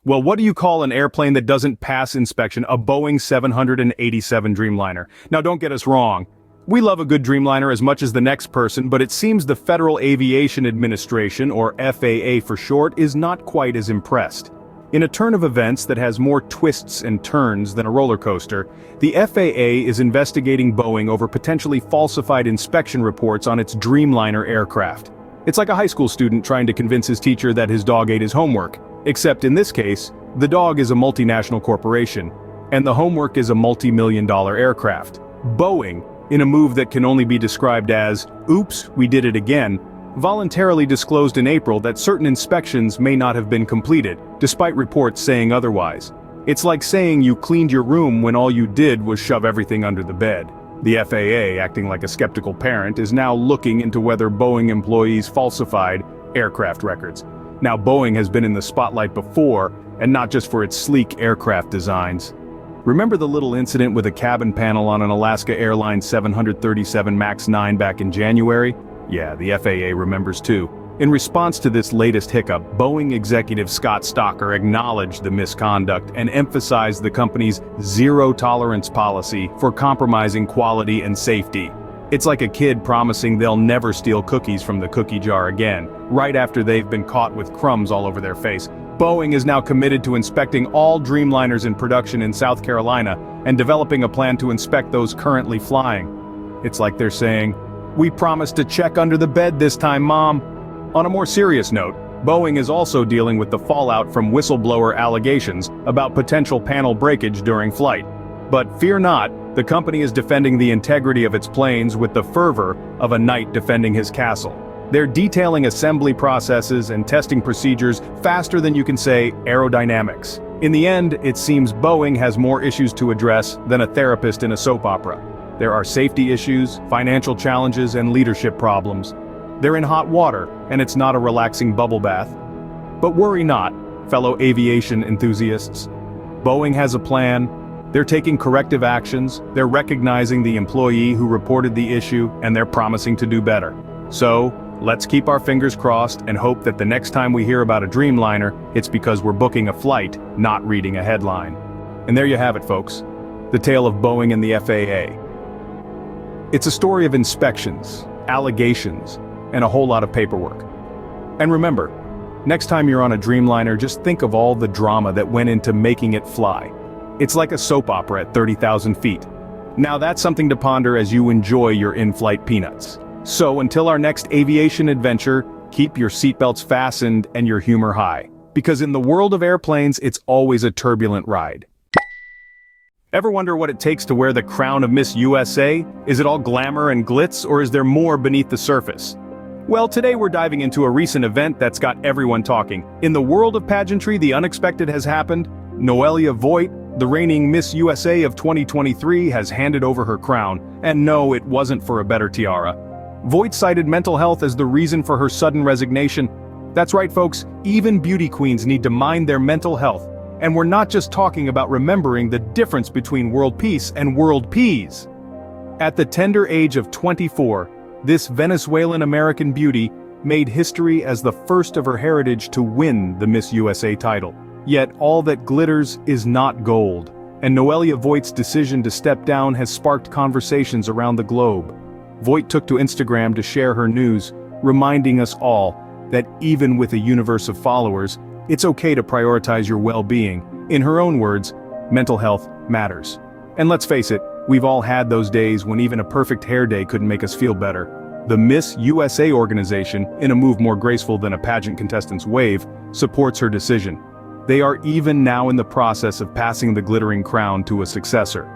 Well, what do you call an airplane that doesn't pass inspection? A Boeing 787 Dreamliner. Now don't get us wrong. We love a good Dreamliner as much as the next person, but it seems the Federal Aviation Administration, or FAA for short, is not quite as impressed. In a turn of events that has more twists and turns than a roller coaster, the FAA is investigating Boeing over potentially falsified inspection reports on its Dreamliner aircraft. It's like a high school student trying to convince his teacher that his dog ate his homework. Except in this case, the dog is a multinational corporation, and the homework is a multi-million-dollar aircraft. Boeing, in a move that can only be described as, "Oops, we did it again," voluntarily disclosed in April that certain inspections may not have been completed, despite reports saying otherwise. It's like saying you cleaned your room when all you did was shove everything under the bed. The FAA, acting like a skeptical parent, is now looking into whether Boeing employees falsified aircraft records. Now Boeing has been in the spotlight before, and not just for its sleek aircraft designs. Remember the little incident with a cabin panel on an Alaska Airlines 737 MAX 9 back in January? Yeah, the FAA remembers too. In response to this latest hiccup, Boeing executive Scott Stocker acknowledged the misconduct and emphasized the company's zero-tolerance policy for compromising quality and safety. It's like a kid promising they'll never steal cookies from the cookie jar again, right after they've been caught with crumbs all over their face. Boeing is now committed to inspecting all Dreamliners in production in South Carolina and developing a plan to inspect those currently flying. It's like they're saying, "We promised to check under the bed this time, Mom." On a more serious note, Boeing is also dealing with the fallout from whistleblower allegations about potential panel breakage during flight. But fear not, the company is defending the integrity of its planes with the fervor of a knight defending his castle. They're detailing assembly processes and testing procedures faster than you can say aerodynamics. In the end, it seems Boeing has more issues to address than a therapist in a soap opera. There are safety issues, financial challenges, and leadership problems. They're in hot water, and it's not a relaxing bubble bath. But worry not, fellow aviation enthusiasts. Boeing has a plan. They're taking corrective actions, they're recognizing the employee who reported the issue, and they're promising to do better. So, let's keep our fingers crossed and hope that the next time we hear about a Dreamliner, it's because we're booking a flight, not reading a headline. And there you have it, folks. The tale of Boeing and the FAA. It's a story of inspections, allegations, and a whole lot of paperwork. And remember, next time you're on a Dreamliner, just think of all the drama that went into making it fly. It's like a soap opera at 30,000 feet. Now that's something to ponder as you enjoy your in-flight peanuts. So until our next aviation adventure, keep your seatbelts fastened and your humor high. Because in the world of airplanes, it's always a turbulent ride. Ever wonder what it takes to wear the crown of Miss USA? Is it all glamour and glitz, or is there more beneath the surface? Well, today we're diving into a recent event that's got everyone talking. In the world of pageantry, the unexpected has happened. Noelia Voigt, the reigning Miss USA of 2023, has handed over her crown, and no, it wasn't for a better tiara. Voigt cited mental health as the reason for her sudden resignation. That's right, folks, even beauty queens need to mind their mental health, and we're not just talking about remembering the difference between world peace and world peas. At the tender age of 24, this Venezuelan-American beauty made history as the first of her heritage to win the Miss USA title. Yet all that glitters is not gold, and Noelia Voigt's decision to step down has sparked conversations around the globe. Voigt took to Instagram to share her news, reminding us all that even with a universe of followers, it's okay to prioritize your well-being. In her own words, mental health matters. And let's face it, we've all had those days when even a perfect hair day couldn't make us feel better. The Miss USA organization, in a move more graceful than a pageant contestant's wave, supports her decision. They are even now in the process of passing the glittering crown to a successor.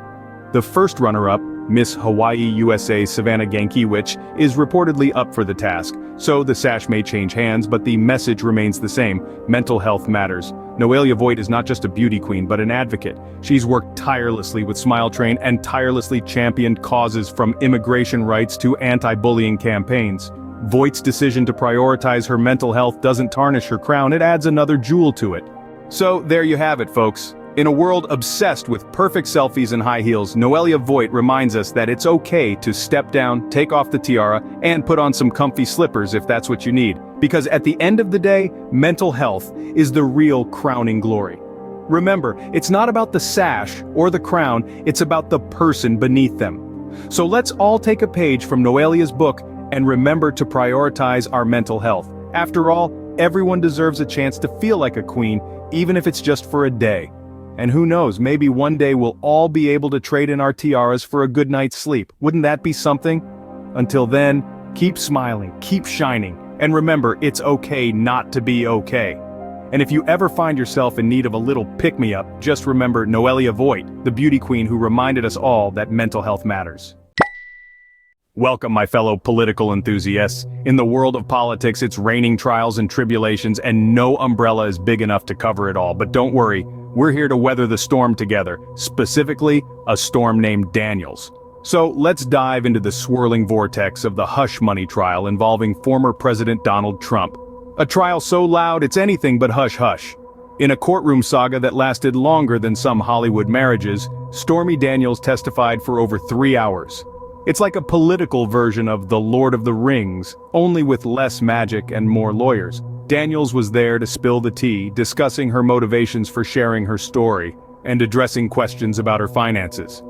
The first runner-up, Miss Hawaii USA Savannah Gankiewicz, is reportedly up for the task, so the sash may change hands, but the message remains the same: mental health matters. Noelia Voigt is not just a beauty queen, but an advocate. She's worked tirelessly with Smile Train and tirelessly championed causes from immigration rights to anti-bullying campaigns. Voigt's decision to prioritize her mental health doesn't tarnish her crown, it adds another jewel to it. So there you have it, folks. In a world obsessed with perfect selfies and high heels, Noelia Voigt reminds us that it's okay to step down, take off the tiara, and put on some comfy slippers if that's what you need. Because at the end of the day, mental health is the real crowning glory. Remember, it's not about the sash or the crown, it's about the person beneath them. So let's all take a page from Noelia's book and remember to prioritize our mental health. After all, everyone deserves a chance to feel like a queen, even if it's just for a day. And who knows, maybe one day we'll all be able to trade in our tiaras for a good night's sleep. Wouldn't that be something? Until then, keep smiling, keep shining, and remember, it's okay not to be okay. And if you ever find yourself in need of a little pick-me-up, just remember Noelia Voigt, the beauty queen who reminded us all that mental health matters. Welcome, my fellow political enthusiasts. In the world of politics, it's raining trials and tribulations, and no umbrella is big enough to cover it all. But don't worry, we're here to weather the storm together, specifically a storm named Daniels. So let's dive into the swirling vortex of the hush money trial involving former President Donald Trump. A trial so loud it's anything but hush-hush. In a courtroom saga that lasted longer than some Hollywood marriages, Stormy Daniels testified for over 3 hours. It's like a political version of The Lord of the Rings, only with less magic and more lawyers. Daniels was there to spill the tea, discussing her motivations for sharing her story, and addressing questions about her finances.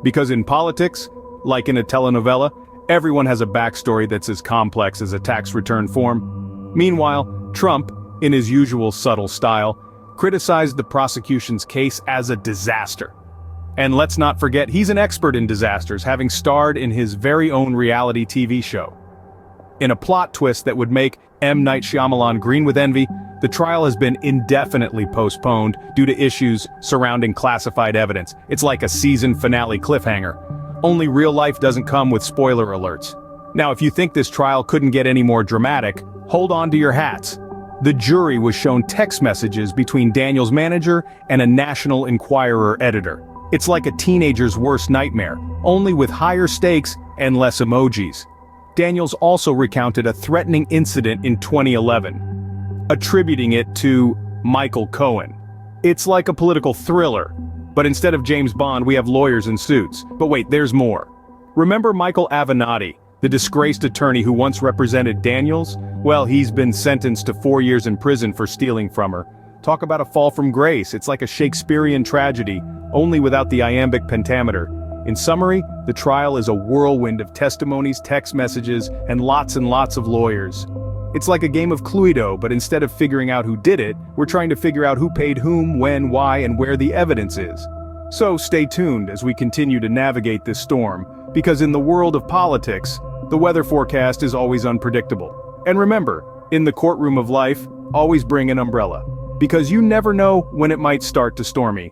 Because in politics, like in a telenovela, everyone has a backstory that's as complex as a tax return form. Meanwhile, Trump, in his usual subtle style, criticized the prosecution's case as a disaster. And let's not forget, he's an expert in disasters, having starred in his very own reality TV show. In a plot twist that would make M. Night Shyamalan green with envy, the trial has been indefinitely postponed due to issues surrounding classified evidence. It's like a season finale cliffhanger. Only real life doesn't come with spoiler alerts. Now, if you think this trial couldn't get any more dramatic, hold on to your hats. The jury was shown text messages between Daniels' manager and a National Enquirer editor. It's like a teenager's worst nightmare, only with higher stakes and less emojis. Daniels also recounted a threatening incident in 2011, attributing it to Michael Cohen. It's like a political thriller, but instead of James Bond, we have lawyers in suits. But wait, there's more. Remember Michael Avenatti, the disgraced attorney who once represented Daniels? Well, he's been sentenced to 4 years in prison for stealing from her. Talk about a fall from grace. It's like a Shakespearean tragedy, only without the iambic pentameter. In summary, the trial is a whirlwind of testimonies, text messages, and lots of lawyers. It's like a game of Cluedo, but instead of figuring out who did it, we're trying to figure out who paid whom, when, why, and where the evidence is. So stay tuned as we continue to navigate this storm, because in the world of politics, the weather forecast is always unpredictable. And remember, in the courtroom of life, always bring an umbrella, because you never know when it might start to stormy.